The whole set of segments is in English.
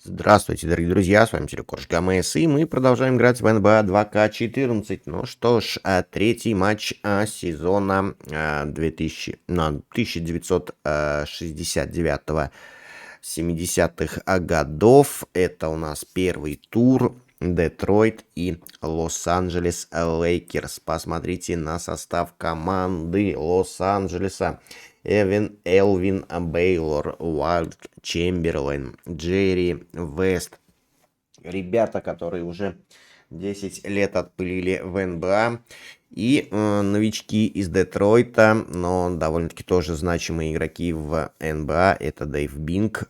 Здравствуйте, дорогие друзья, с вами Терекорж ГМС, и мы продолжаем играть в НБА 2К14. Ну что ж, третий матч сезона 1969 70-х годов. Это у нас первый тур. Детройт и Лос-Анджелес Лейкерс. Посмотрите на состав команды Лос-Анджелеса. Элвин Бейлор, Уайлд Чемберлен, Джерри Вест. Ребята, которые уже 10 лет отпылили в НБА. И новички из Детройта, но довольно-таки тоже значимые игроки в НБА. Это Дэйв Бинг,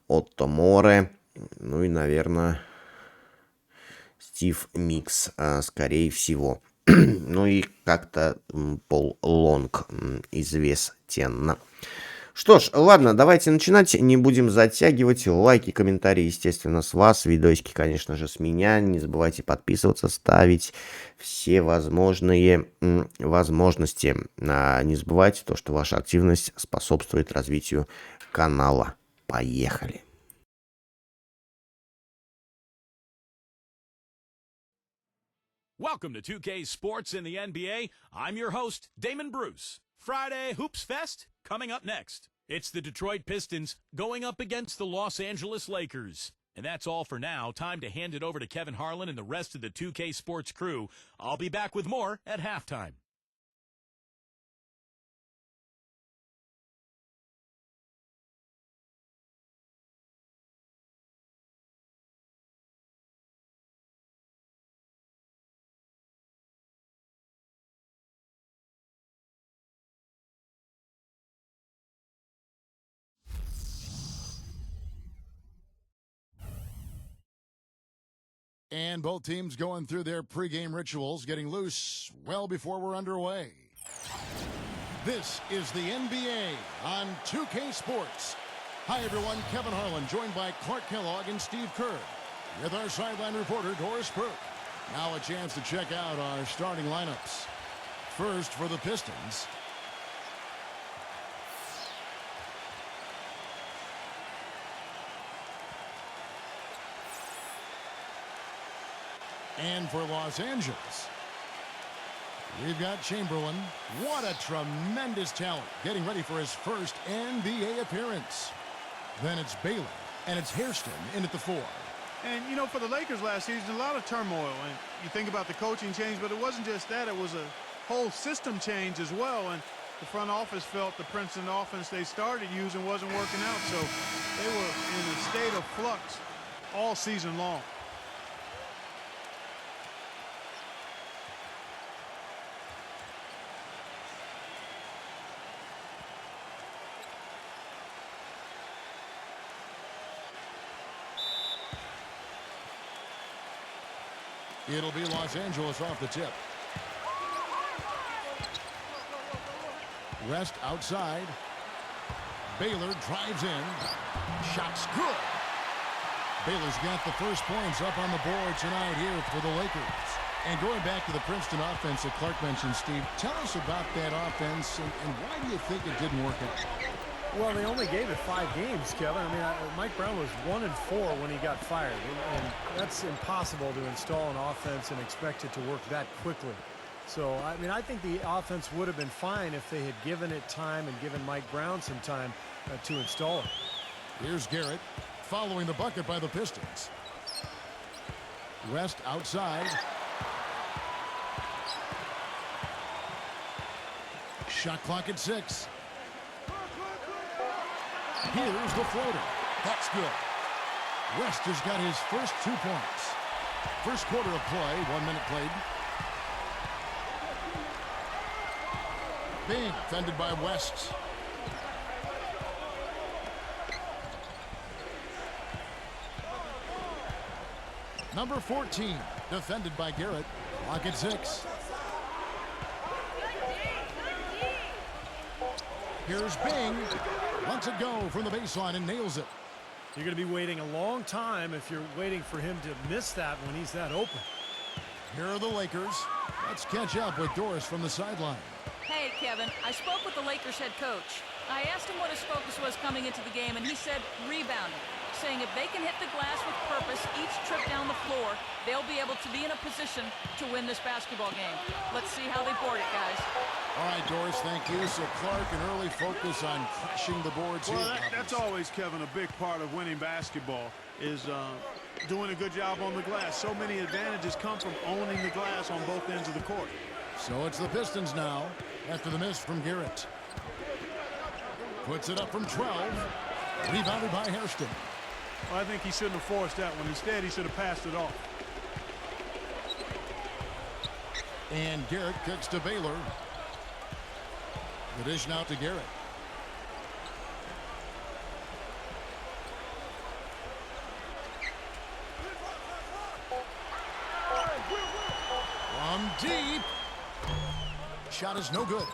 Отто Море, ну и, наверное, Стив Микс, скорее всего. Ну и как-то Пол Лонг известен. Что ж, ладно, давайте начинать, не будем затягивать. Лайки, комментарии, естественно, с вас. Видосики, конечно же, с меня. Не забывайте подписываться, ставить все возможные возможности. Не забывайте то, что ваша активность способствует развитию канала. Поехали. Welcome to 2K Sports in the NBA. I'm your host, Damon Bruce. Friday Hoops Fest coming up next. It's the Detroit Pistons going up against the Los Angeles Lakers. And that's all for now. Time to hand it over to Kevin Harlan and the rest of the 2K Sports crew. I'll be back with more at halftime. And both teams going through their pregame rituals, getting loose well before we're underway. This is the NBA on 2K Sports. Hi, everyone. Kevin Harlan, joined by Clark Kellogg and Steve Kerr, with our sideline reporter, Doris Burke. Now a chance to check out our starting lineups. First for the Pistons. And for Los Angeles, we've got Chamberlain. What a tremendous talent, getting ready for his first NBA appearance. Then it's Baylor, and it's Hairston in at the 4. And, you know, for the Lakers last season, a lot of turmoil. And you think about the coaching change, but it wasn't just that. It was a whole system change as well. And the front office felt the Princeton offense they started using wasn't working out. So they were in a state of flux all season long. It'll be Los Angeles off the tip. West outside. Baylor drives in. Shot's good. Baylor's got the first points up on the board tonight here for the Lakers. And going back to the Princeton offense that Clark mentioned, Steve, tell us about that offense and why do you think it didn't work out? Well, they only gave it 5 games, Kevin. I mean, Mike Brown was 1-4 when he got fired, and that's impossible to install an offense and expect it to work that quickly. So, I mean, I think the offense would have been fine if they had given it time and given Mike Brown some time to install it. Here's Garrett following the bucket by the Pistons. West outside. Shot clock at 6. Here's the floater. That's good. West has got his first 2 points. First quarter of play, 1 minute played. Being defended by West. Number 14, defended by Garrett. Clock at 6. Here's Bing. Lets it go from the baseline and nails it. You're going to be waiting a long time if you're waiting for him to miss that when he's that open. Here are the Lakers. Let's catch up with Doris from the sideline. Hey, Kevin, I spoke with the Lakers head coach. I asked him what his focus was coming into the game, and he said rebounding, saying if they can hit the glass with purpose each trip down the floor, they'll be able to be in a position to win this basketball game. Let's see how they board it, guys. All right, Doris, thank you. So Clark, an early focus on crashing the boards Well, here. that's always, Kevin, a big part of winning basketball is doing a good job on the glass. So many advantages come from owning the glass on both ends of the court. So it's the Pistons now after the miss from Garrett. Puts it up from 12. Rebounded by Hairston. Well, I think he shouldn't have forced that one. Instead, he should have passed it off. And Garrett kicks to Baylor. The dish now to Garrett. From deep. Shot is no good.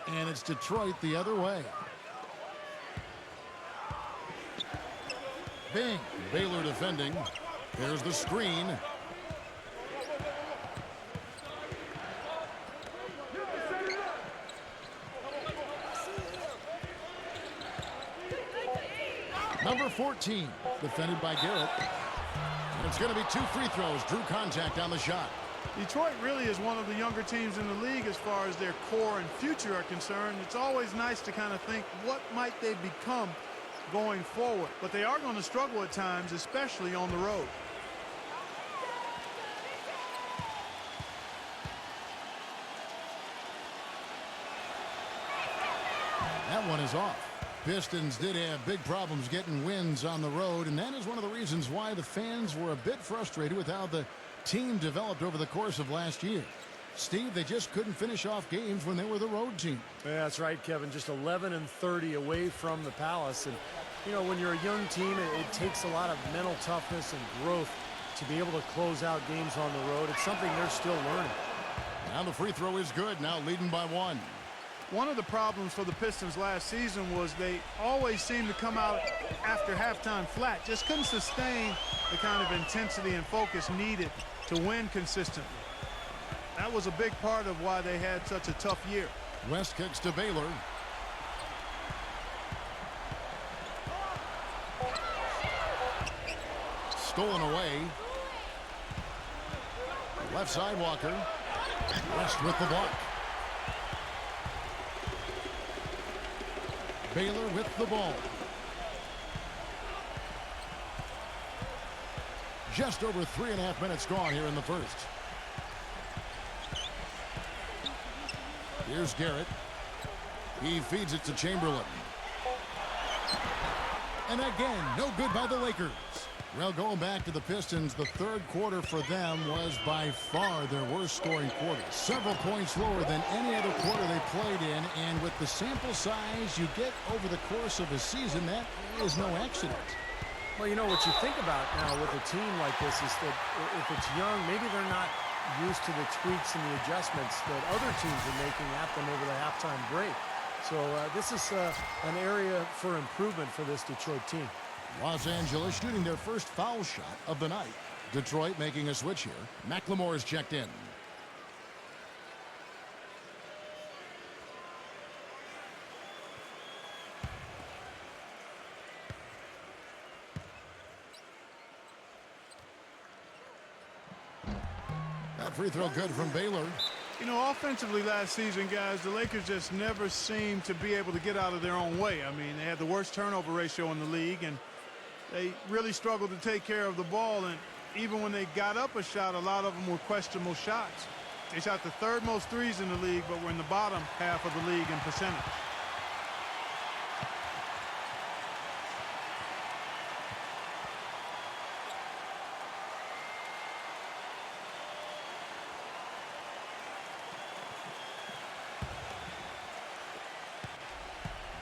And it's Detroit the other way. Bing. Baylor defending. There's the screen. Number 14, defended by Garrett. And it's going to be 2 free throws. Drew contact on the shot. Detroit really is one of the younger teams in the league as far as their core and future are concerned. It's always nice to kind of think what might they become going forward. But they are going to struggle at times, especially on the road. That one is off. Pistons did have big problems getting wins on the road, and that is one of the reasons why the fans were a bit frustrated with how the team developed over the course of last year. Steve, they just couldn't finish off games when they were the road team. Yeah, that's right, Kevin. Just 11-30 away from the Palace. And, you know, when you're a young team, it takes a lot of mental toughness and growth to be able to close out games on the road. It's something they're still learning. Now the free throw is good, now leading by 1. One of the problems for the Pistons last season was they always seemed to come out after halftime flat. Just couldn't sustain the kind of intensity and focus needed to win consistently. That was a big part of why they had such a tough year. West kicks to Baylor. Stolen away. Left side Walker. West with the block. Baylor with the ball. Just over 3.5 minutes gone here in the first. Here's Garrett. He feeds it to Chamberlain. And again, no good by the Lakers. Well, going back to the Pistons, the third quarter for them was by far their worst scoring quarter. Several points lower than any other quarter they played in, and with the sample size you get over the course of a season, that is no accident. Well, you know, what you think about now with a team like this is that if it's young, maybe they're not used to the tweaks and the adjustments that other teams are making at them over the halftime break. So this is an area for improvement for this Detroit team. Los Angeles shooting their first foul shot of the night. Detroit making a switch here. McLemore is checked in. That free throw good from Baylor. You know, offensively last season, guys, the Lakers just never seemed to be able to get out of their own way. I mean, they had the worst turnover ratio in the league, and they really struggled to take care of the ball. And even when they got up a shot, a lot of them were questionable shots. They shot the third most threes in the league, but were in the bottom half of the league in percentage.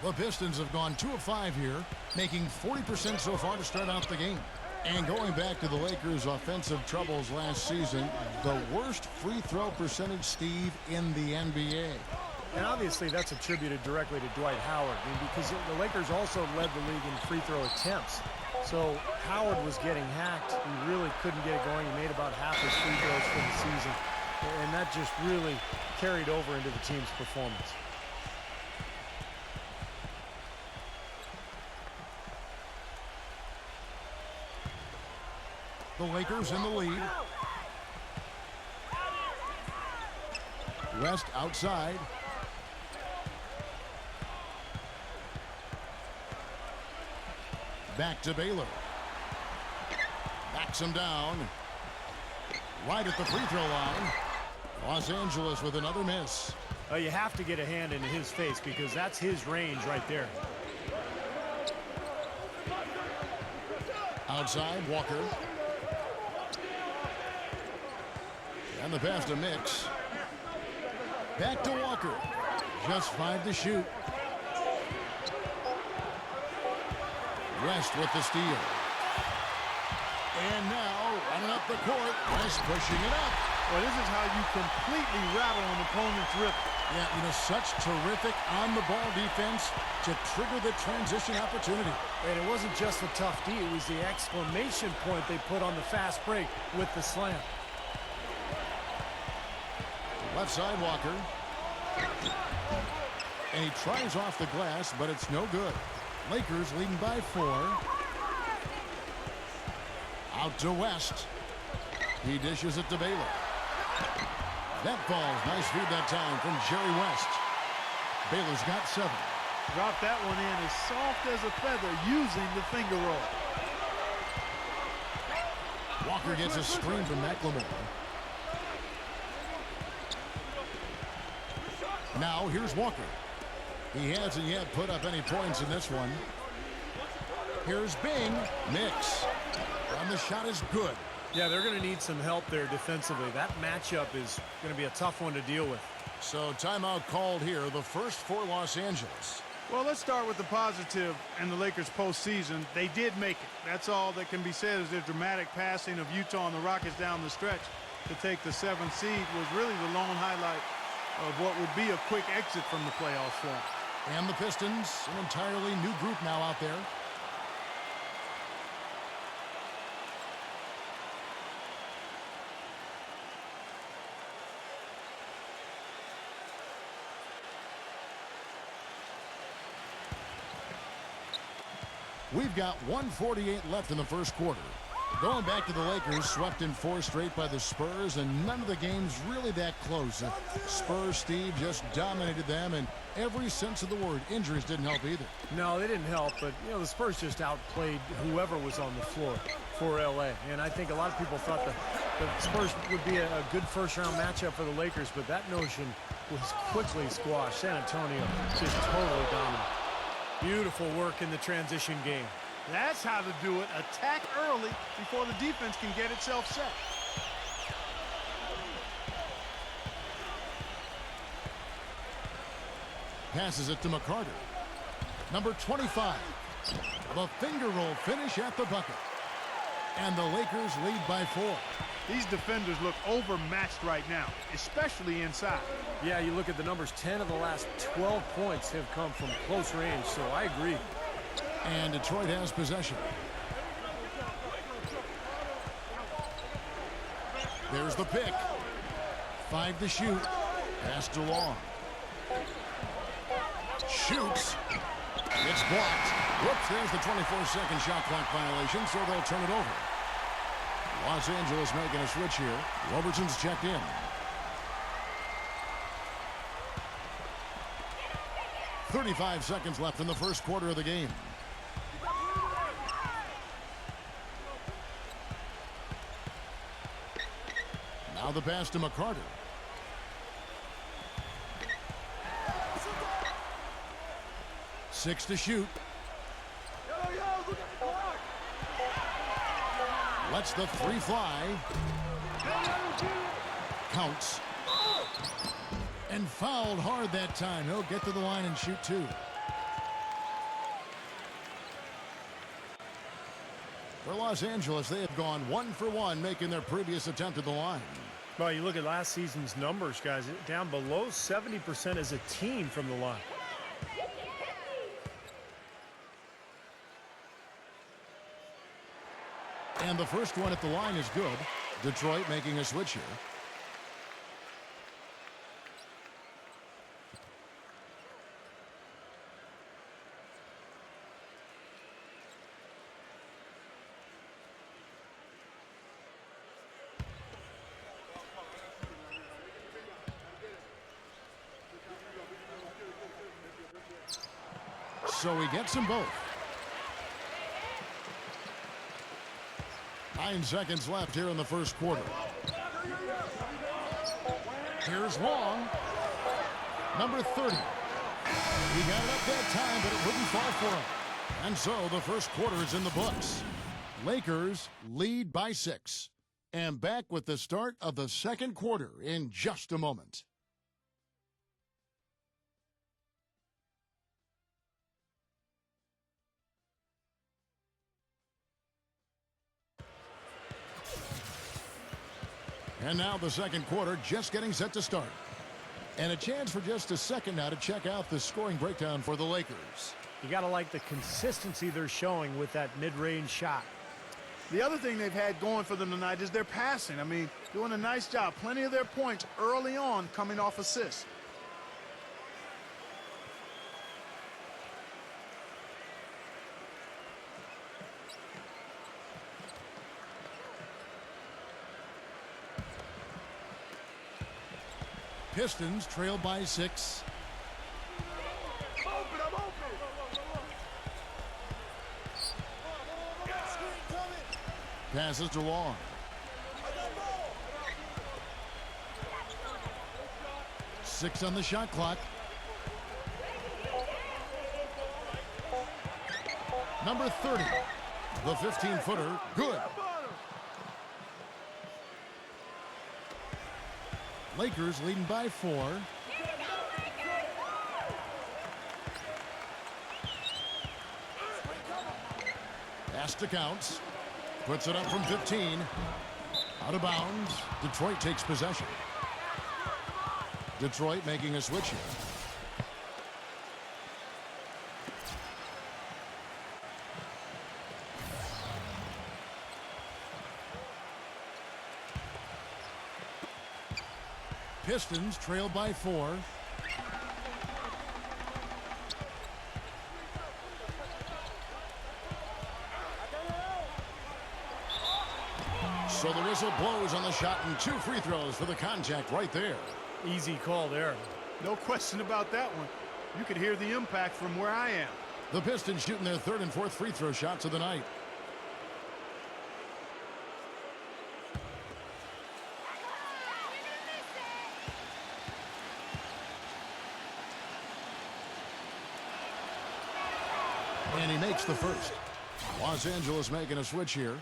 The Pistons have gone 2 of 5 here, making 40% so far to start out the game. And going back to the Lakers' offensive troubles last season, the worst free throw percentage, Steve, in the NBA. And obviously that's attributed directly to Dwight Howard, I mean, because the Lakers also led the league in free throw attempts. So Howard was getting hacked. He really couldn't get it going. He made about half his free throws for the season. And that just really carried over into the team's performance. The Lakers in the lead. West outside. Back to Baylor. Backs him down. Right at the free throw line. Los Angeles with another miss. You have to get a hand into his face because that's his range right there. Outside, Walker. And the pass to Mix. Back to Walker. Just 5 to shoot. West with the steal. And now, running up the court, West pushing it up. Well, this is how you completely rattle an opponent's rip. Yeah, such terrific on-the-ball defense to trigger the transition opportunity. And it wasn't just the tough D, it was the exclamation point they put on the fast break with the slam. Left side, Walker. And he tries off the glass, but it's no good. Lakers leading by 4. Out to West. He dishes it to Baylor. That falls. Nice feed that time from Jerry West. Baylor's got 7. Drop that one in as soft as a feather using the finger roll. Walker gets a screen from McLemore. Now here's Walker. He hasn't yet put up any points in this one. Here's Bing. Mix. And the shot is good. Yeah, they're going to need some help there defensively. That matchup is going to be a tough one to deal with. So timeout called here, the first for Los Angeles. Well, let's start with the positive and the Lakers postseason. They did make it. That's all that can be said is their dramatic passing of Utah and the Rockets down the stretch to take the 7th seed was really the lone highlight of what would be a quick exit from the playoff swamp. And the Pistons, an entirely new group now out there. We've got 1:48 left in the first quarter. Going back to the Lakers, swept in 4 straight by the Spurs, and none of the games really that close. Spurs, Steve, just dominated them in every sense of the word. Injuries didn't help either. No, they didn't help, but, the Spurs just outplayed whoever was on the floor for L.A. And I think a lot of people thought the Spurs would be a good first-round matchup for the Lakers, but that notion was quickly squashed. San Antonio just totally dominant. Beautiful work in the transition game. That's how to do it. Attack early before the defense can get itself set. Passes it to McCarter. Number 25. The finger roll finish at the bucket. And the Lakers lead by 4. These defenders look overmatched right now, especially inside. Yeah, you look at the numbers, 10 of the last 12 points have come from close range, so I agree. And Detroit has possession. There's the pick. 5 to shoot. Pass to Long. Shoots. It's blocked. Whoops, there's the 24-second shot clock violation, so they'll turn it over. Los Angeles making a switch here. Robertson's checked in. .35 seconds left in the first quarter of the game. Now the pass to McCarter. Six to shoot. Lets the 3 fly. Counts. And fouled hard that time. He'll get to the line and shoot 2. For Los Angeles, they have gone 1 for 1, making their previous attempt at the line. Well, you look at last season's numbers, guys, down below 70% as a team from the line. And the first one at the line is good. Detroit making a switch here. so he gets them both. 9 seconds left here in the first quarter. Here's Long. Number 30. He got it up that time, but it wouldn't fall for him. And so the first quarter is in the books. Lakers lead by 6. And back with the start of the second quarter in just a moment. And now the second quarter just getting set to start. And a chance for just a second now to check out the scoring breakdown for the Lakers. You got to like the consistency they're showing with that mid-range shot. The other thing they've had going for them tonight is their passing. I mean, doing a nice job. Plenty of their points early on coming off assists. Pistons trail by 6. Passes to Long. Six on the shot clock. Number 30. The 15-footer. Good. Lakers leading by 4. Pass to Counts. Puts it up from 15. Out of bounds. Detroit takes possession. Detroit making a switch here. Pistons trail by 4. So the whistle blows on the shot and 2 free throws for the contact right there. Easy call there. No question about that one. You could hear the impact from where I am. The Pistons shooting their 3rd and 4th free throw shots of the night. And he makes the first. Los Angeles making a switch here.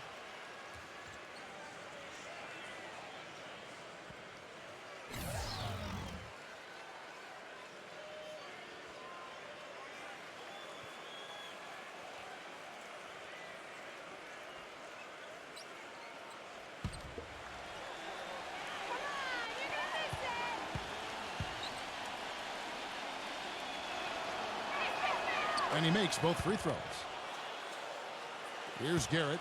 And he makes both free throws. Here's Garrett.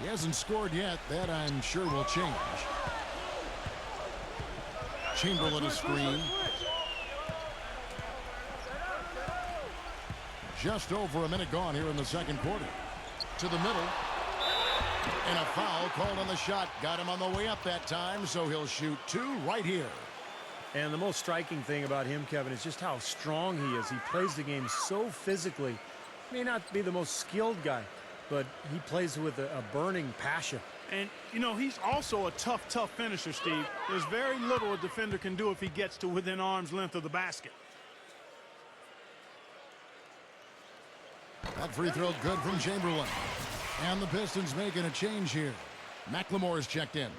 He hasn't scored yet. That, I'm sure, will change. Chamberlain a screen. Just over a minute gone here in the second quarter. To the middle. And a foul called on the shot. Got him on the way up that time, so he'll shoot 2 right here. And the most striking thing about him, Kevin, is just how strong he is. He plays the game so physically. May not be the most skilled guy, but he plays with a burning passion. And, you know, he's also a tough finisher, Steve. There's very little a defender can do if he gets to within arm's length of the basket. That free throw good from Chamberlain. And the Pistons making a change here. McLemore's checked in.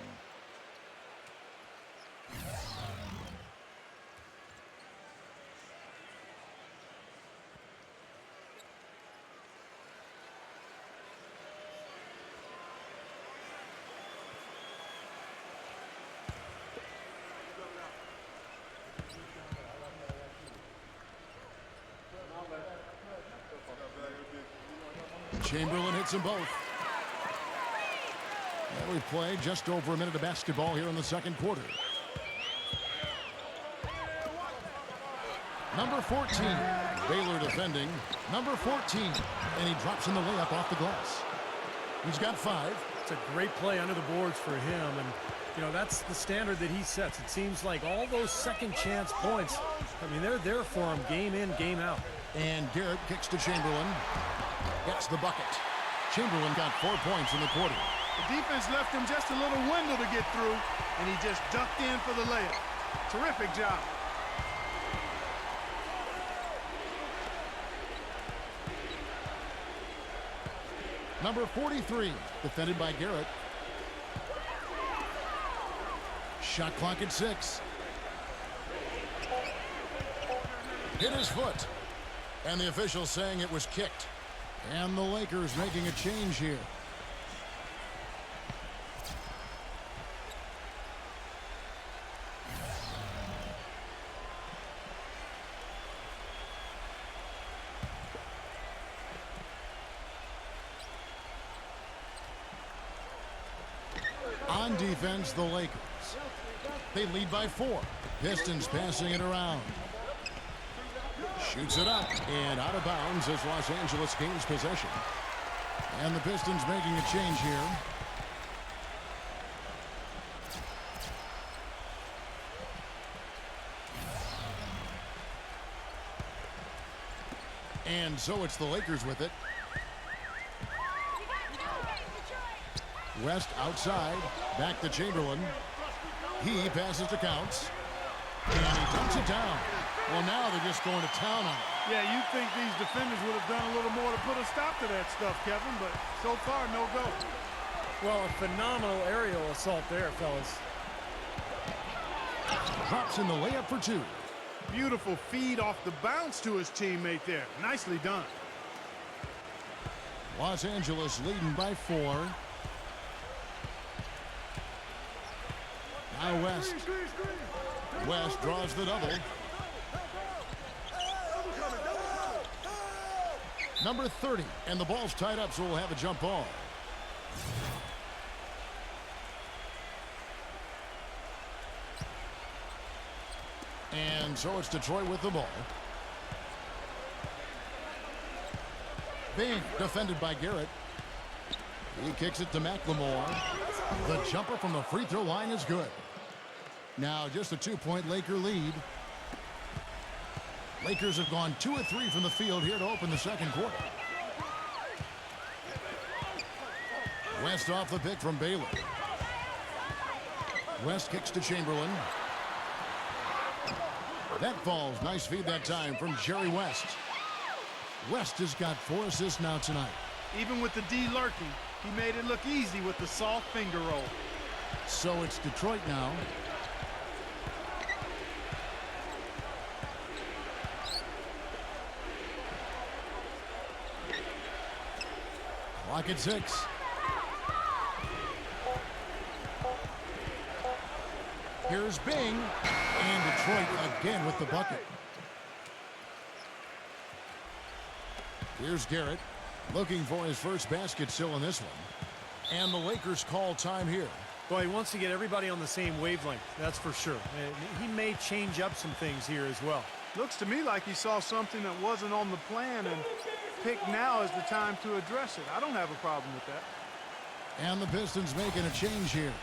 Chamberlain hits them both. And we play just over a minute of basketball here in the second quarter. Number 14, Baylor defending. Number 14, and he drops in the layup off the glass. He's got 5. It's a great play under the boards for him, and you know that's the standard that he sets. It seems like all those second chance points, I mean, they're there for him game in, game out. And Garrett kicks to Chamberlain. Gets the bucket. Chamberlain got 4 points in the quarter. The defense left him just a little window to get through, and he just ducked in for the layup. Terrific job. Number 43, defended by Garrett. Shot clock at 6. Hit his foot. And the official saying it was kicked. And the Lakers making a change here. On defense, the Lakers. They lead by 4. Pistons passing it around. Shoots it up and out of bounds as Los Angeles gains possession. And the Pistons making a change here. And so it's the Lakers with it. West outside. Back to Chamberlain. He passes to Counts. And he dumps it down. Well, now they're just going to town on it. Yeah, you'd think these defenders would have done a little more to put a stop to that stuff, Kevin, but so far, no go. Well, a phenomenal aerial assault there, fellas. Drops in the layup for 2. Beautiful feed off the bounce to his teammate there. Nicely done. Los Angeles leading by 4. Now West. West draws the double. Number 30, and the ball's tied up, so we'll have a jump ball. And so it's Detroit with the ball. Bing, defended by Garrett. He kicks it to McLemore. The jumper from the free throw line is good. Now just a 2-point Laker lead. Lakers have gone 2 of 3 from the field here to open the second quarter. West off the pick from Baylor. West kicks to Chamberlain. That falls. Nice feed that time from Jerry West. West has got 4 assists now tonight. Even with the D lurking, he made it look easy with the soft finger roll. So it's Detroit now. Clock at 6. Here's Bing. And Detroit again with the bucket. Here's Garrett. Looking for his first basket still in this one. And the Lakers call time here. Boy, he wants to get everybody on the same wavelength, that's for sure. And he may change up some things here as well. Looks to me like he saw something that wasn't on the plan and picked now is the time to address it. I don't have a problem with that. And the Pistons making a change here.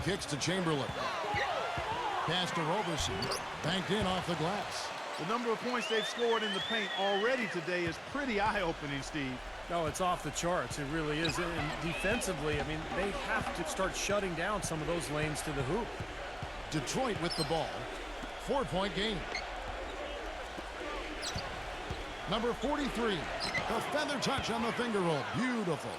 Kicks to Chamberlain. Pass to Roberson. Banked in off the glass. The number of points they've scored in the paint already today is pretty eye-opening, Steve. No, it's off the charts. It really is. And defensively, I mean, they have to start shutting down some of those lanes to the hoop. Detroit with the ball. 4-point game. Number 43. The feather touch on the finger roll. Beautiful.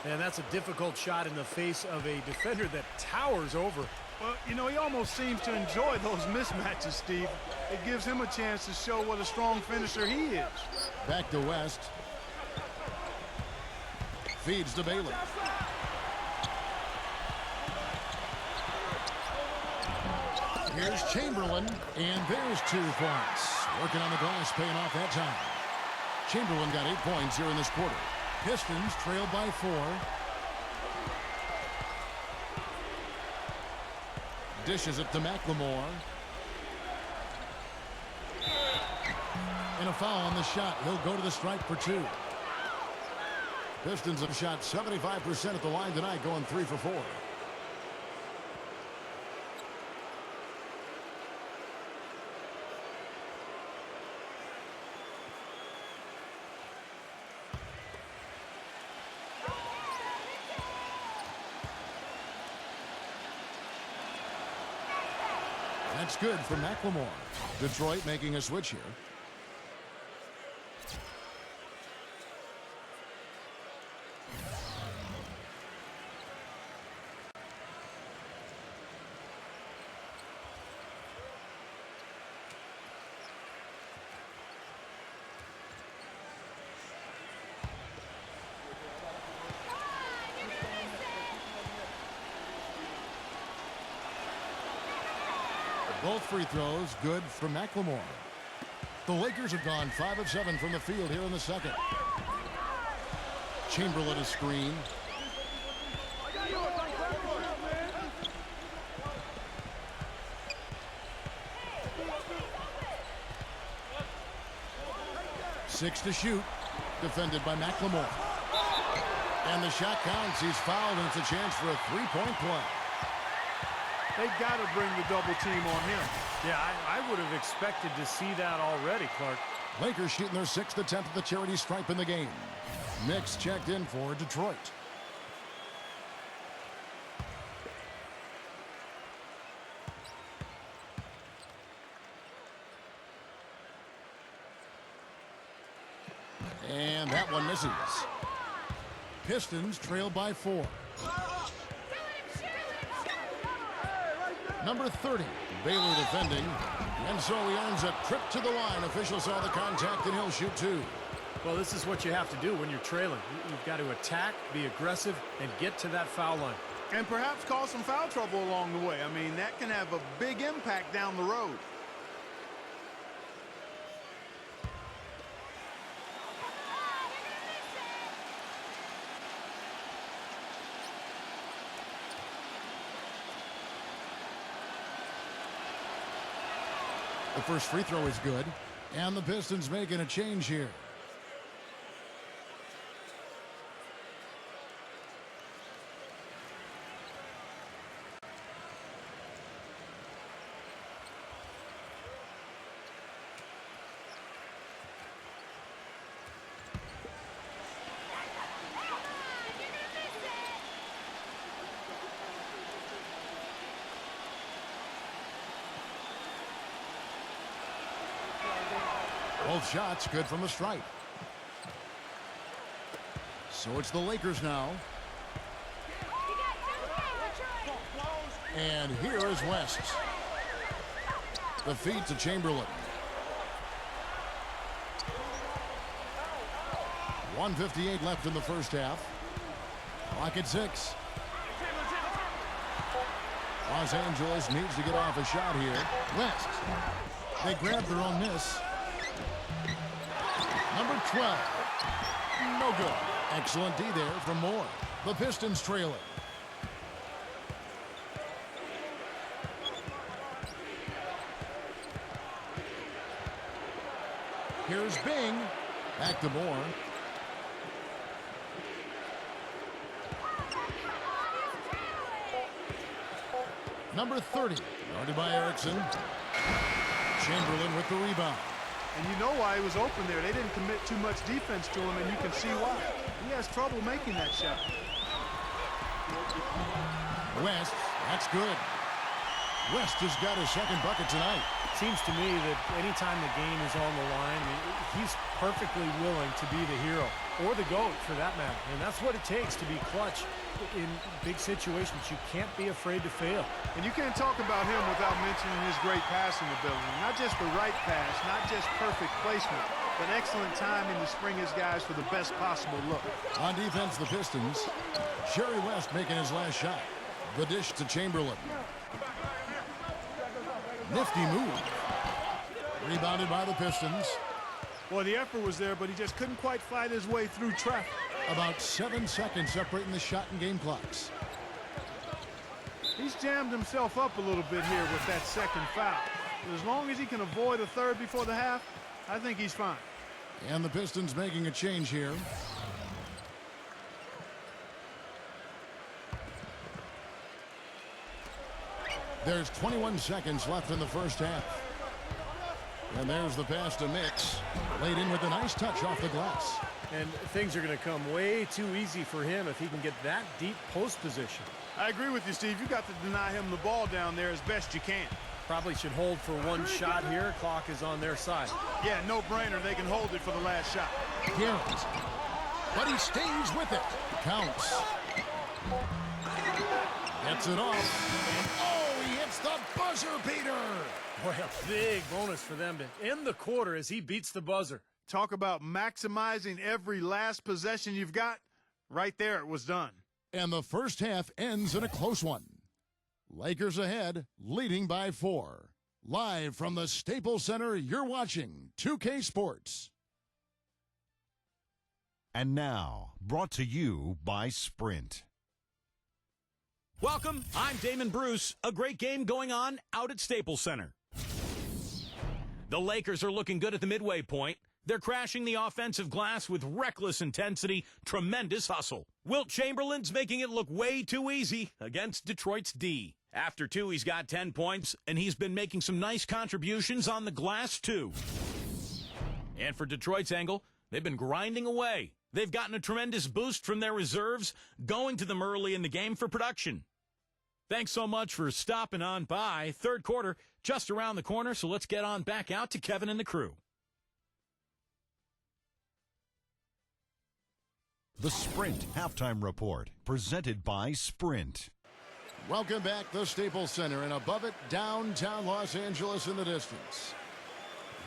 And that's a difficult shot in the face of a defender that towers over. Well, you know, he almost seems to enjoy those mismatches, Steve. It gives him a chance to show what a strong finisher he is. Back to West. Feeds to Baylor. Here's Chamberlain, and there's 2 points. Working on the glass, paying off that time. Chamberlain got 8 points here in this quarter. Pistons trail by 4. Dishes it to McLemore. And a foul on the shot. He'll go to the stripe for 2. Pistons have shot 75% at the line tonight, going 3 for 4. That's good for McLemore. Detroit making a switch here. Both free throws good for McLemore. The Lakers have gone 5 of 7 from the field here in the second. Chamberlain a screen. Six to shoot. Defended by McLemore. And the shot counts. He's fouled, and it's a chance for a three-point play. They got to bring the double team on him. Yeah, I would have expected to see that already, Clark. Lakers shooting their 6th attempt at the charity stripe in the game. Knicks checked in for Detroit. And that one misses. Pistons trail by 4. Number 30, Baylor defending. And so he earns a trip to the line. Officials saw the contact, and he'll shoot 2. Well, this is what you have to do when you're trailing. You've got to attack, be aggressive, and get to that foul line. And perhaps cause some foul trouble along the way. I mean, that can have a big impact down the road. The first free throw is good. And the Pistons making a change here. Both shots good from the stripe. So it's the Lakers now. And here is West. The feed to Chamberlain. 1:58 left in the first half. Clock at 6. Los Angeles needs to get off a shot here. West. They grab their own miss. Number 12. No good. Excellent D there from Moore. The Pistons trailing. Here's Bing. Back to Moore. Number 30. Guarded by Erickson. Chamberlain with the rebound. And you know why he was open there. They didn't commit too much defense to him, and you can see why. He has trouble making that shot. West, that's good. West has got his second bucket tonight. Seems to me that anytime the game is on the line, he's perfectly willing to be the hero, or the GOAT for that matter. And that's what it takes to be clutch in big situations. You can't be afraid to fail. And you can't talk about him without mentioning his great passing ability. Not just the right pass, not just perfect placement, but excellent timing to spring his guys for the best possible look. On defense, the Pistons. Jerry West making his last shot. The dish to Chamberlain. Nifty move. Rebounded by the Pistons. Well, the effort was there, but he just couldn't quite fight his way through traffic. About 7 seconds separating the shot and game clocks. He's jammed himself up a little bit here with that second foul. But as long as he can avoid a third before the half, I think he's fine. And the Pistons making a change here. There's 21 seconds left in the first half. And there's the pass to Mix. Laid in with a nice touch off the glass. And things are going to come way too easy for him if he can get that deep post position. I agree with you, Steve. You got to deny him the ball down there as best you can. Probably should hold for one shot here. Clock is on their side. Yeah, no brainer. They can hold it for the last shot. Garrett. But he stays with it. Counts. Gets it off. And oh, he hits the buzzer beater. Boy, a big bonus for them to end the quarter as he beats the buzzer. Talk about maximizing every last possession you've got. Right there, it was done. And the first half ends in a close one. Lakers ahead, leading by 4. Live from the Staples Center, you're watching 2K Sports. And now, brought to you by Sprint. Welcome, I'm Damon Bruce. A great game going on out at Staples Center. The Lakers are looking good at the midway point. They're crashing the offensive glass with reckless intensity, tremendous hustle. Wilt Chamberlain's making it look way too easy against Detroit's D. After 2, he's got 10 points, and he's been making some nice contributions on the glass, too. And for Detroit's angle, they've been grinding away. They've gotten a tremendous boost from their reserves, going to them early in the game for production. Thanks so much for stopping on by. Third quarter, just around the corner, so let's get on back out to Kevin and the crew. The Sprint Halftime Report, presented by Sprint. Welcome back to Staples Center, and above it, downtown Los Angeles in the distance.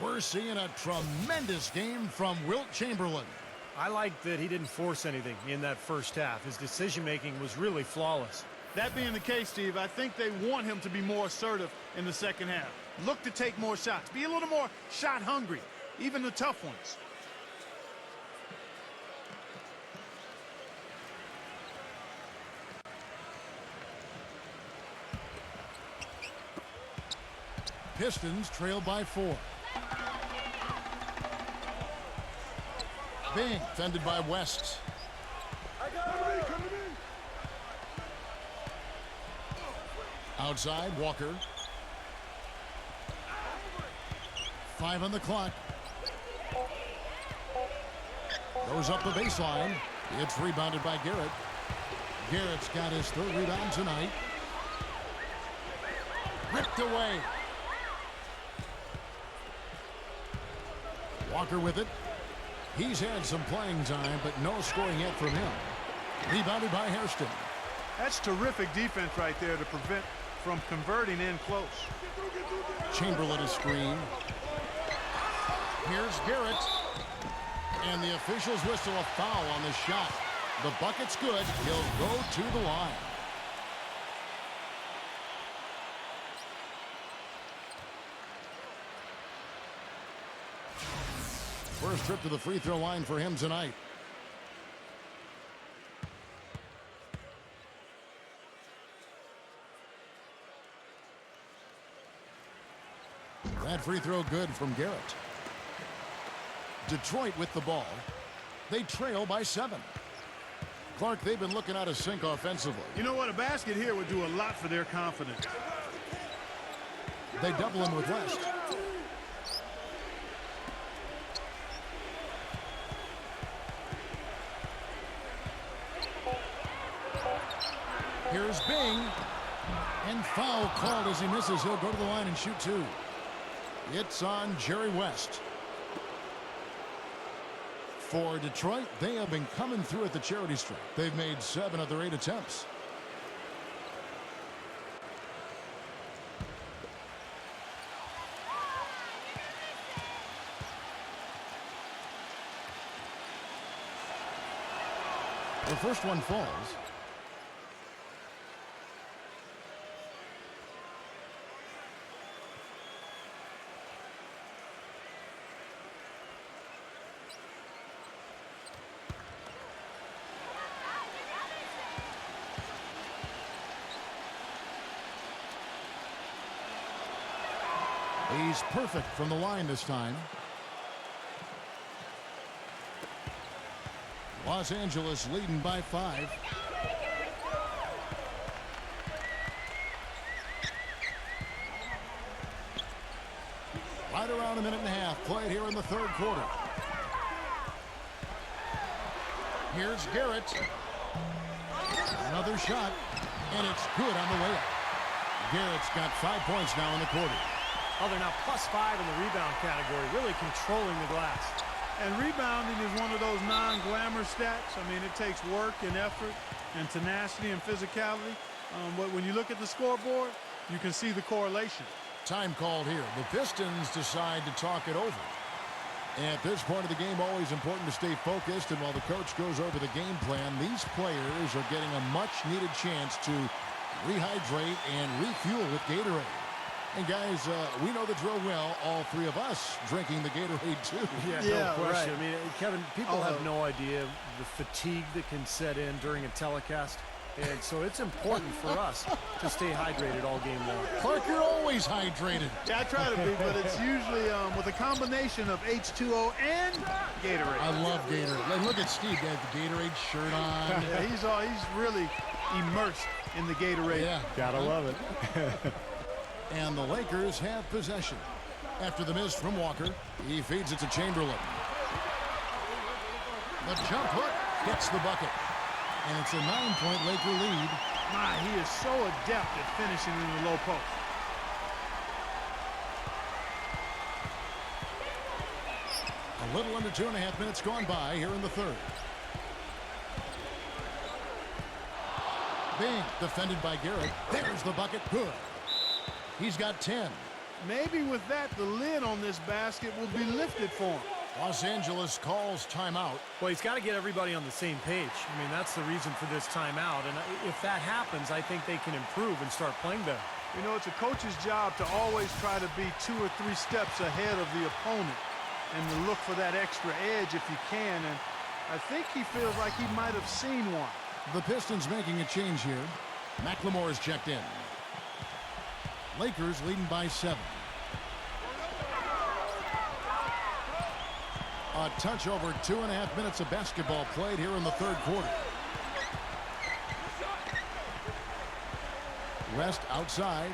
We're seeing a tremendous game from Wilt Chamberlain. I like that he didn't force anything in that first half. His decision-making was really flawless. That being the case, Steve, I think they want him to be more assertive in the second half. Look to take more shots. Be a little more shot hungry, even the tough ones. Pistons trail by 4. Bing fended by West. Outside, Walker. 5 on the clock. Goes up the baseline. It's rebounded by Garrett. Garrett's got his 3rd rebound tonight. Ripped away. Walker with it. He's had some playing time, but no scoring yet from him. Rebounded by Hairston. That's terrific defense right there to prevent from converting in close. Chamberlain is screen. Here's Garrett. And the officials whistle a foul on the shot. The bucket's good. He'll go to the line. First trip to the free throw line for him tonight. That free throw good from Garrett. Detroit with the ball. They trail by 7. Clark, they've been looking out of sync offensively. You know what? A basket here would do a lot for their confidence. They double him with West. Here's Bing. And foul called as he misses. He'll go to the line and shoot 2. It's on Jerry West. For Detroit, they have been coming through at the charity stripe. They've made 7 of their 8 attempts. The first one falls. He's perfect from the line this time. Los Angeles leading by 5. Right around a minute and a half played here in the third quarter. Here's Garrett. Another shot, and it's good on the way up. Garrett's got 5 points now in the quarter. Oh, they're now +5 in the rebound category, really controlling the glass. And rebounding is one of those non-glamour stats. I mean, it takes work and effort and tenacity and physicality. But when you look at the scoreboard, you can see the correlation. Time called here. The Pistons decide to talk it over. At this point of the game, always important to stay focused. And while the coach goes over the game plan, these players are getting a much-needed chance to rehydrate and refuel with Gatorade. And guys, we know the drill well. All 3 of us drinking the Gatorade too. No question. Right. I mean, Kevin, people have no idea the fatigue that can set in during a telecast. And so it's important for us to stay hydrated all game long. Clark, you're always hydrated. Yeah, I try to be, but it's usually with a combination of H2O and Gatorade. I love Gatorade. Like, look at Steve. He has the Gatorade shirt on. Yeah, he's really immersed in the Gatorade. Yeah. Gotta love it. And the Lakers have possession. After the miss from Walker, he feeds it to Chamberlain. The jump hook gets the bucket. And it's a 9-point Laker lead. My, he is so adept at finishing in the low post. A little under 2.5 minutes gone by here in the third. Bing, defended by Garrett. There's the bucket. Good. He's got 10. Maybe with that, the lid on this basket will be lifted for him. Los Angeles calls timeout. Well, he's got to get everybody on the same page. I mean, that's the reason for this timeout. And if that happens, I think they can improve and start playing better. You know, it's a coach's job to always try to be 2 or 3 steps ahead of the opponent and to look for that extra edge if you can. And I think he feels like he might have seen one. The Pistons making a change here. McLemore is checked in. Lakers leading by 7. A touch over 2.5 minutes of basketball played here in the third quarter. West outside.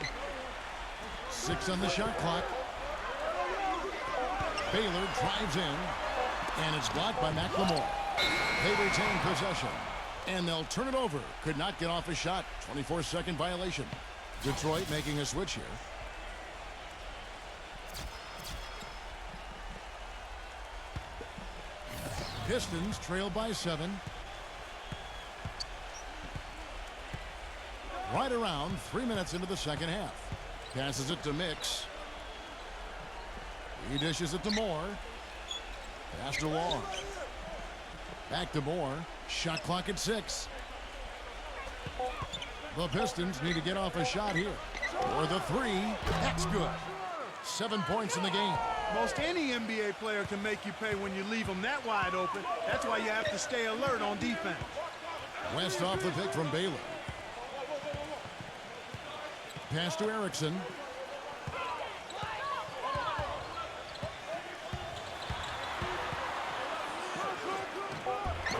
6 on the shot clock. Baylor drives in, and it's blocked by McLemore. They retain possession, and they'll turn it over. Could not get off a shot. 24-second violation. Detroit making a switch here. Pistons trail by 7. Right around 3 minutes into the second half. Passes it to Mix. He dishes it to Moore. Pass to Long. Back to Moore. Shot clock at 6. The Pistons need to get off a shot here. For the 3. That's good. 7 points in the game. Most any NBA player can make you pay when you leave them that wide open. That's why you have to stay alert on defense. West off the pick from Baylor. Pass to Erickson.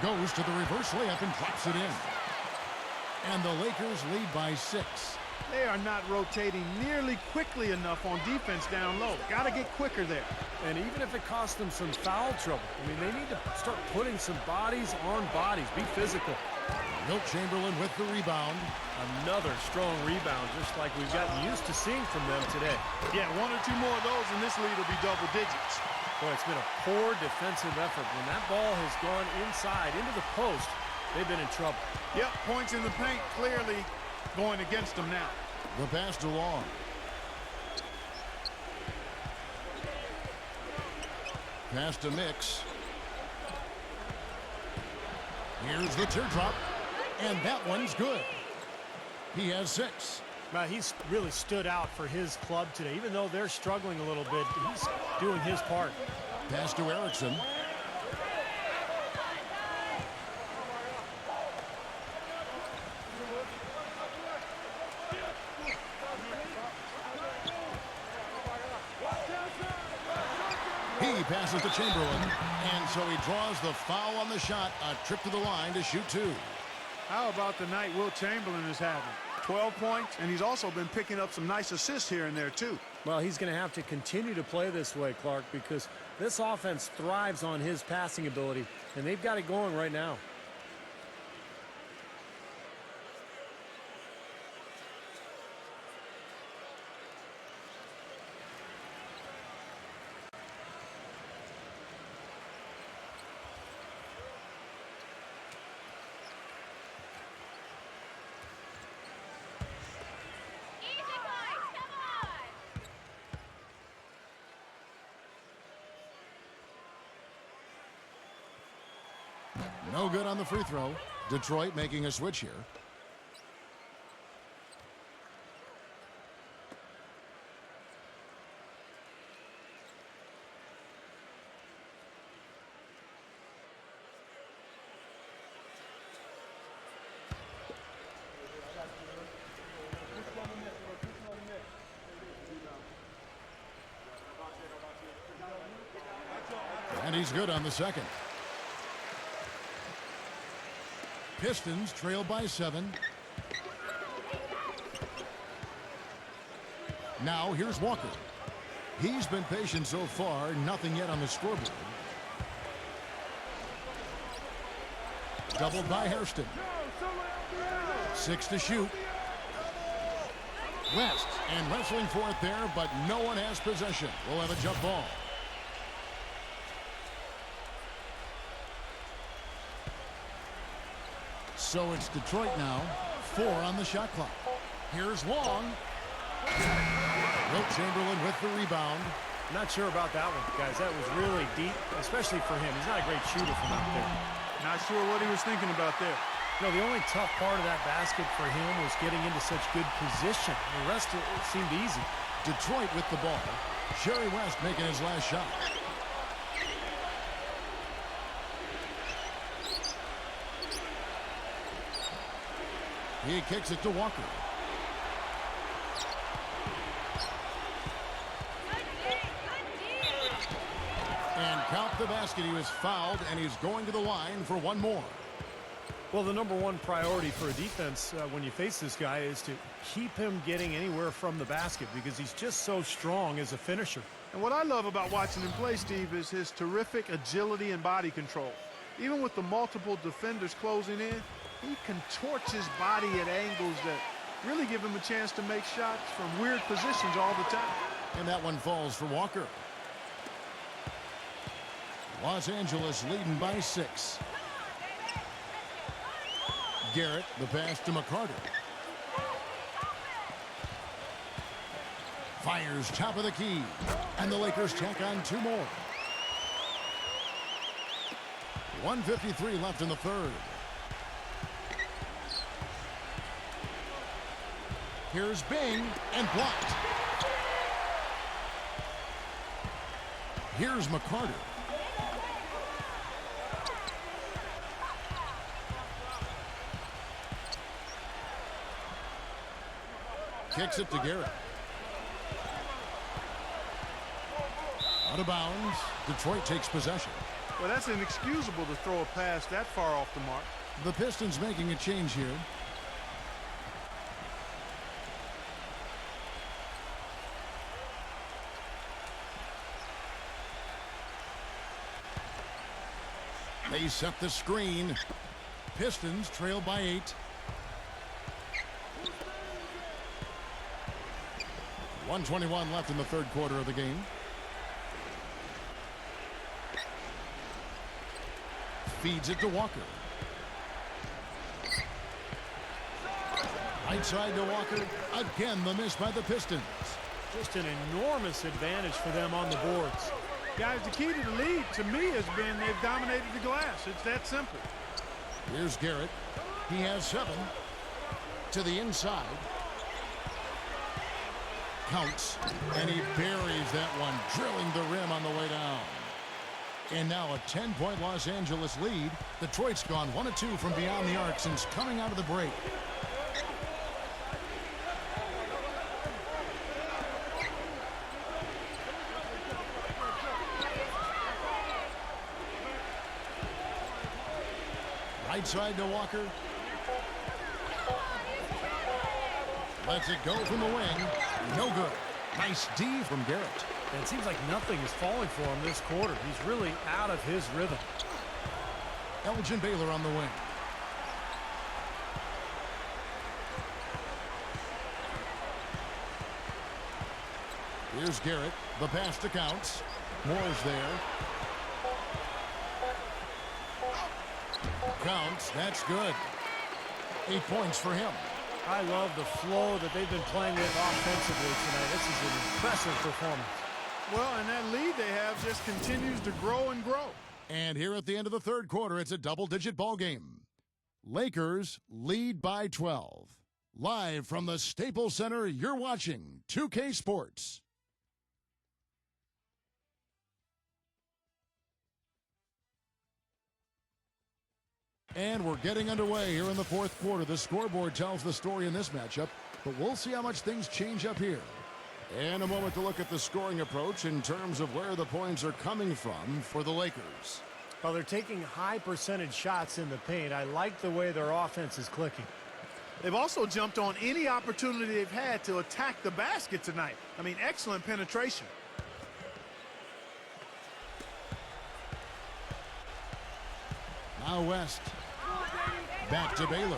Goes to the reverse layup and drops it in. And the Lakers lead by 6. They are not rotating nearly quickly enough on defense down low. Got to get quicker there. And even if it costs them some foul trouble, I mean, they need to start putting some bodies on bodies. Be physical. Wilt Chamberlain with the rebound. Another strong rebound, just like we've gotten used to seeing from them today. Yeah, 1 or 2 more of those, and this lead will be double digits. Boy, it's been a poor defensive effort. When that ball has gone inside, into the post, they've been in trouble. Yep, points in the paint clearly going against them now. The pass to Long. Pass to Mix. Here's the teardrop, and that one's good. He has 6. Well, he's really stood out for his club today. Even though they're struggling a little bit, he's doing his part. Pass to Erickson. He passes to Chamberlain, and so he draws the foul on the shot. A trip to the line to shoot two. How about the night Will Chamberlain is having? 12 points, and he's also been picking up some nice assists here and there, too. Well, he's going to have to continue to play this way, Clark, because this offense thrives on his passing ability, and they've got it going right now. No good on the free throw. Detroit making a switch here. And he's good on the second. Pistons trail by 7. Now here's Walker. He's been patient so far, nothing yet on the scoreboard. Doubled by Hairston. 6 to shoot. West and wrestling for it there, but no one has possession. We'll have a jump ball. So it's Detroit now. 4 on the shot clock. Here's Long. Wilt Chamberlain with the rebound. Not sure about that one, guys. That was really deep, especially for him. He's not a great shooter from out there. Not sure what he was thinking about there. No, the only tough part of that basket for him was getting into such good position. The rest of it seemed easy. Detroit with the ball. Jerry West making his last shot. He kicks it to Walker. And count the basket. He was fouled, and he's going to the line for one more. Well, the number one priority for a defense when you face this guy is to keep him getting anywhere from the basket because he's just so strong as a finisher. And what I love about watching him play, Steve, is his terrific agility and body control. Even with the multiple defenders closing in, he contorts his body at angles that really give him a chance to make shots from weird positions all the time. And that one falls for Walker. Los Angeles leading by 6. Garrett, the pass to McCarter. Fires top of the key. And the Lakers tack on 2 more. 1:53 left in the third. Here's Bing, and blocked. Here's McCarter. Kicks it to Garrett. Out of bounds. Detroit takes possession. Well, that's inexcusable to throw a pass that far off the mark. The Pistons making a change here. They set the screen. Pistons trail by 8. 1:21 left in the third quarter of the game. Feeds it to Walker. Right side to Walker. Again, the miss by the Pistons. Just an enormous advantage for them on the boards. Guys, the key to the lead, to me, has been they've dominated the glass. It's that simple. Here's Garrett. He has 7. To the inside. Counts. And he buries that one, drilling the rim on the way down. And now a 10-point Los Angeles lead. Detroit's gone 1 of 2 from beyond the arc since coming out of the break. Right side to Walker. Lets it go from the wing. No good. Nice D from Garrett. And it seems like nothing is falling for him this quarter. He's really out of his rhythm. Elgin Baylor on the wing. Here's Garrett. The pass to Counts. Moore's there. Counts. That's good. 8 points for him. I love the flow that they've been playing with offensively tonight. This is an impressive performance. Well, and that lead they have just continues to grow and grow. And here at the end of the third quarter, it's a double-digit ball game. Lakers lead by 12. Live from the Staples Center, you're watching 2K Sports. And we're getting underway here in the fourth quarter. The scoreboard tells the story in this matchup, but we'll see how much things change up here. And a moment to look at the scoring approach in terms of where the points are coming from for the Lakers. Well, they're taking high percentage shots in the paint. I like the way their offense is clicking. They've also jumped on any opportunity they've had to attack the basket tonight. I mean, excellent penetration. Now West. Back to Baylor.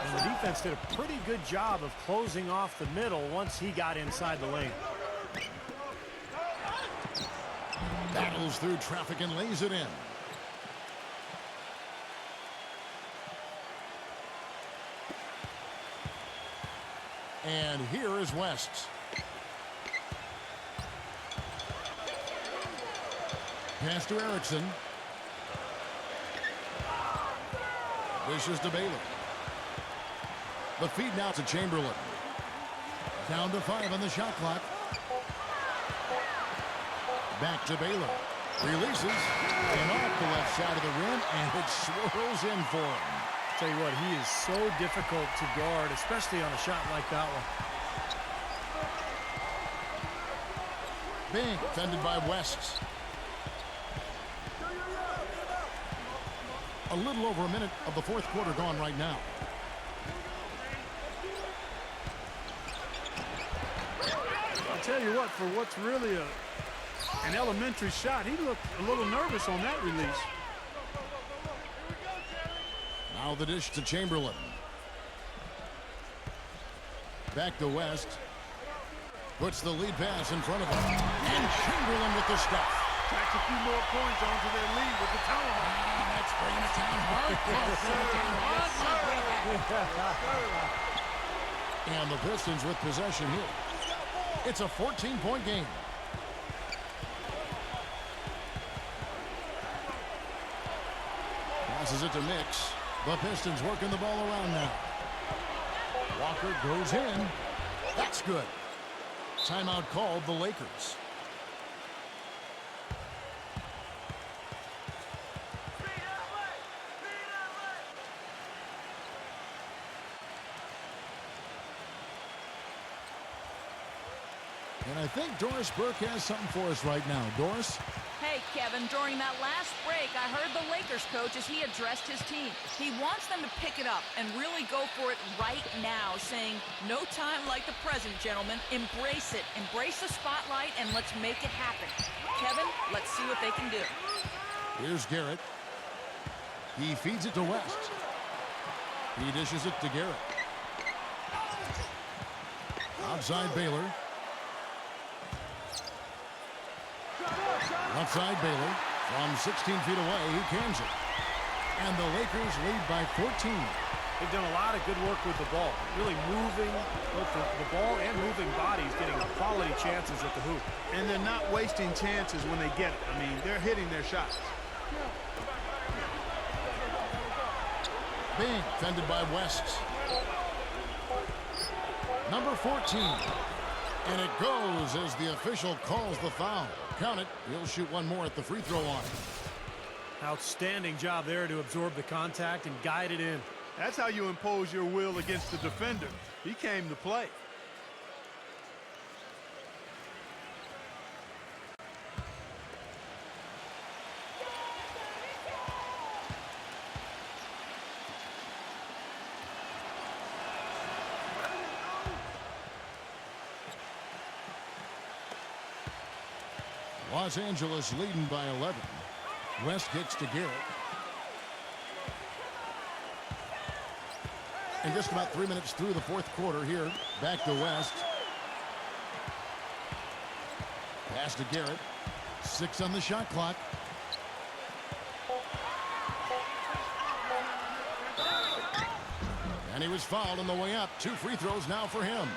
And the defense did a pretty good job of closing off the middle once he got inside the lane. Battles through traffic and lays it in. And here is West. Pass to Erickson. Dishes to Baylor. The feed now to Chamberlain. Down to 5 on the shot clock. Back to Baylor. Releases. And off the left side of the rim, and it swirls in for him. Tell you what, he is so difficult to guard, especially on a shot like that one. Bing, defended by West. A little over a minute of the fourth quarter gone right now. I'll tell you what, for what's really an elementary shot, he looked a little nervous on that release. Now the dish to Chamberlain. Back to West. Puts the lead pass in front of him. And Chamberlain with the stuff. Tacks a few more points onto their lead with the timeout. That's bringing it down hard. And the Pistons with possession here. It's a 14-point game. Passes it to Mix. The Pistons working the ball around now. Walker goes in. That's good. Timeout called the Lakers. And I think Doris Burke has something for us right now. Doris? Hey, Kevin, during that last break, I heard the Lakers coach as he addressed his team. He wants them to pick it up and really go for it right now, saying, no time like the present, gentlemen. Embrace it. Embrace the spotlight, and let's make it happen. Kevin, let's see what they can do. Here's Garrett. He feeds it to West. He dishes it to Garrett. Outside Baylor. Outside Baylor. From 16 feet away, he cans it. And the Lakers lead by 14. They've done a lot of good work with the ball. Really moving both the ball and moving bodies, getting quality chances at the hoop. And they're not wasting chances when they get it. I mean, they're hitting their shots. Bing, defended by West. Number 14. And it goes as the official calls the foul. Count it. He'll shoot one more at the free throw line. Outstanding job there to absorb the contact and guide it in. That's how you impose your will against the defender. He came to play. Los Angeles leading by 11. West kicks to Garrett. And just about 3 minutes through the fourth quarter here. Back to West. Pass to Garrett. 6 on the shot clock. And he was fouled on the way up. 2 free throws now for him.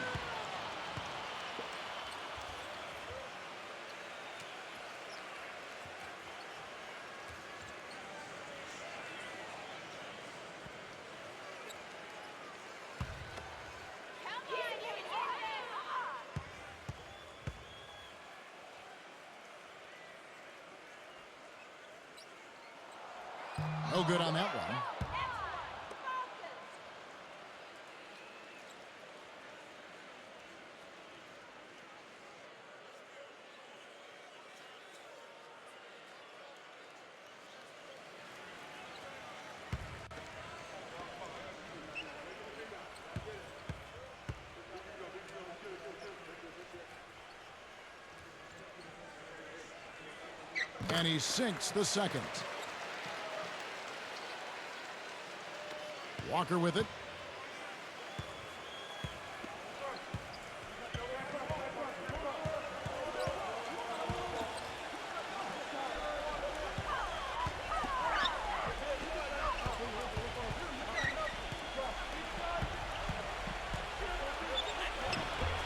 No good on that one. And he sinks the second. Walker with it.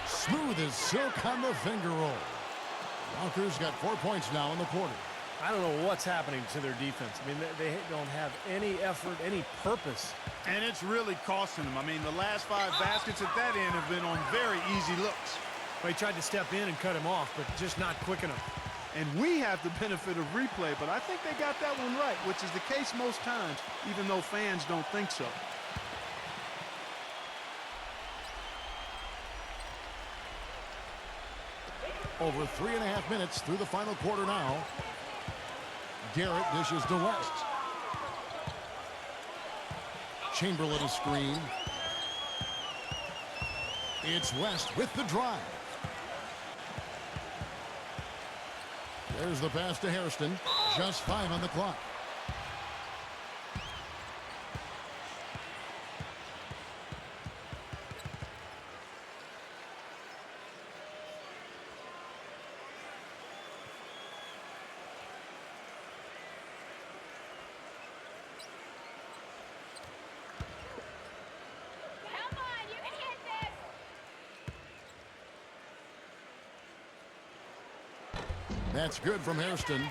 Smooth as silk on the finger roll. Walker's got 4 points now in the quarter. I don't know what's happening to their defense. I mean, they don't have any effort, any purpose. And it's really costing them. I mean, the last 5 baskets at that end have been on very easy looks. Well, he tried to step in and cut him off, but just not quick enough. And we have the benefit of replay, but I think they got that one right, which is the case most times, even though fans don't think so. Over 3.5 minutes through the final quarter now. Garrett dishes to West. Chamberlain a screen. It's West with the drive. There's the pass to Hairston. Just 5 on the clock. That's good from Hairston.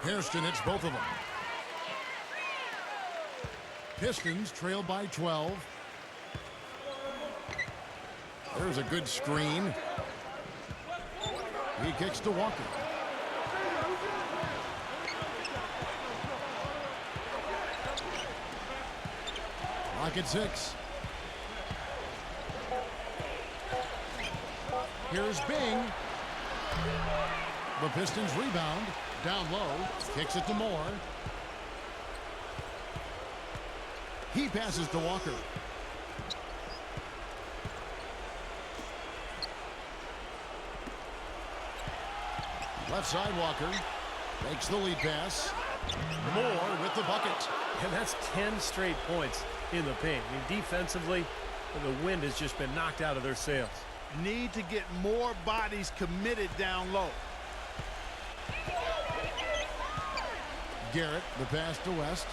Hairston hits both of them. Pistons trail by 12. There's a good screen. He kicks to Walker. Clock at 6. Here's Bing. The Pistons rebound. Down low. Kicks it to Moore. He passes to Walker. Left side Walker makes the lead pass. Moore with the bucket. And that's 10 straight points in the paint. I mean, defensively, the wind has just been knocked out of their sails. Need to get more bodies committed down low. Garrett, the pass to West.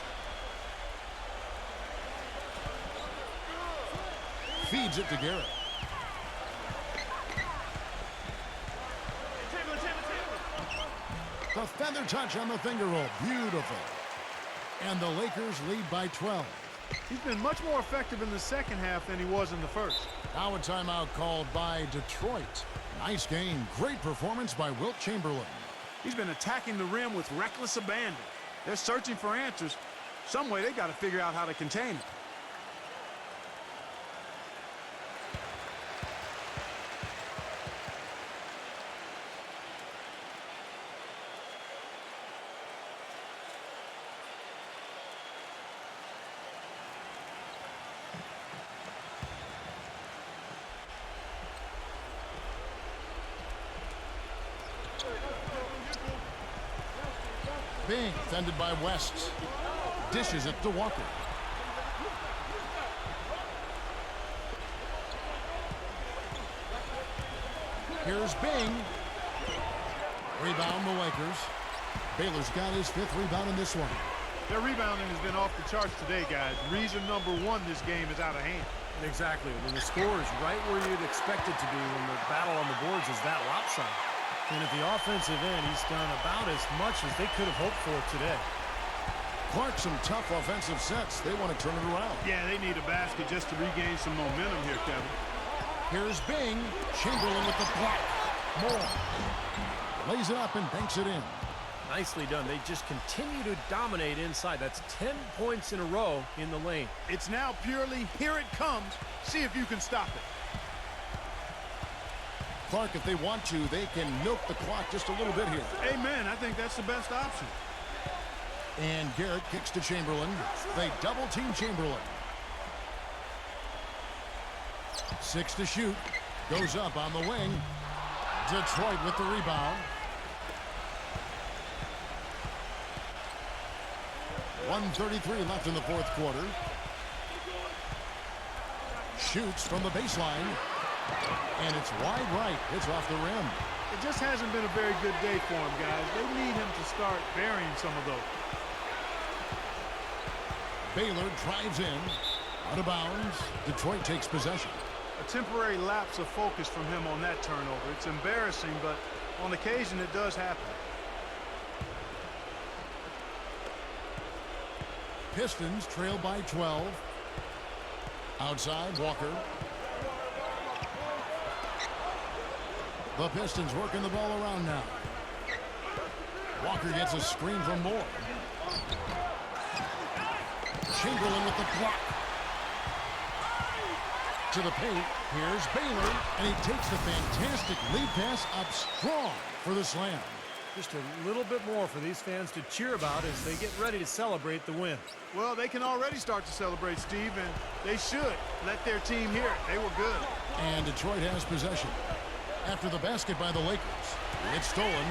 Feeds it to Garrett. The feather touch on the finger roll. Beautiful. And the Lakers lead by 12. He's been much more effective in the second half than he was in the first. Now a timeout called by Detroit. Nice game. Great performance by Wilt Chamberlain. He's been attacking the rim with reckless abandon. They're searching for answers. Some way they got to figure out how to contain it. Bing, defended by West. Dishes it to Walker. Here's Bing. Rebound the Lakers. Baylor's got his 5th rebound in this one. Their rebounding has been off the charts today, guys. Reason number one, this game is out of hand. Exactly. When the score is right where you'd expect it to be when the battle on the boards is that lopsided. And at the offensive end, he's done about as much as they could have hoped for today. Clark, some tough offensive sets. They want to turn it around. Yeah, they need a basket just to regain some momentum here, Kevin. Here's Bing. Chamberlain with the block. Moore lays it up and banks it in. Nicely done. They just continue to dominate inside. That's 10 points in a row in the lane. It's now purely, here it comes. See if you can stop it. Clark, if they want to, they can milk the clock just a little bit here. Amen. I think that's the best option. And Garrett kicks to Chamberlain. They double-team Chamberlain. 6 to shoot. Goes up on the wing. Detroit with the rebound. 1:33 left in the 4th quarter. Shoots from the baseline. And it's wide right. It's off the rim. It just hasn't been a very good day for him, guys. They need him to start burying some of those. Baylor drives in. Out of bounds. Detroit takes possession. A temporary lapse of focus from him on that turnover. It's embarrassing, but on occasion it does happen. Pistons trail by 12. Outside, Walker. The Pistons working the ball around now. Walker gets a screen from Moore. Chamberlain with the block. To the paint. Here's Baylor. And he takes the fantastic lead pass up strong for the slam. Just a little bit more for these fans to cheer about as they get ready to celebrate the win. Well, they can already start to celebrate, Steve, and they should let their team hear it. They were good. And Detroit has possession. After the basket by the Lakers. It's stolen.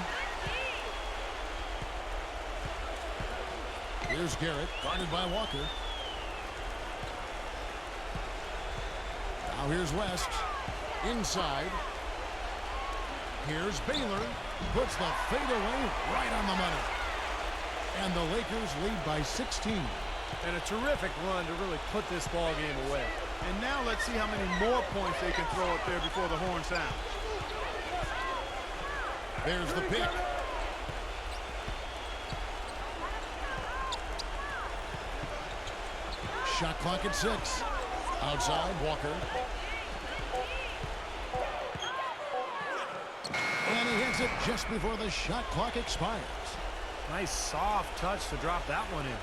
Here's Garrett, guarded by Walker. Now here's West. Inside. Here's Baylor. Puts the fadeaway right on the money. And the Lakers lead by 16. And a terrific run to really put this ball game away. And now let's see how many more points they can throw up there before the horn sounds. There's the pick. Shot clock at 6. Outside, Walker. And he hits it just before the shot clock expires. Nice soft touch to drop that one in.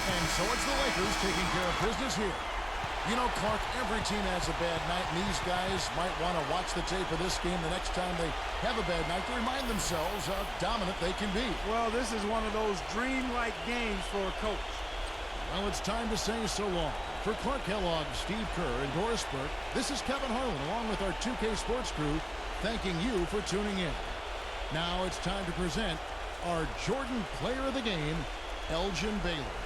And so it's the Lakers taking care of business here. You know, Clark, every team has a bad night, and these guys might want to watch the tape of this game the next time they have a bad night to remind themselves how dominant they can be. Well, this is one of those dream-like games for a coach. Well, it's time to say so long. For Clark Kellogg, Steve Kerr, and Doris Burke, this is Kevin Harlan, along with our 2K Sports crew, thanking you for tuning in. Now it's time to present our Jordan Player of the Game, Elgin Baylor.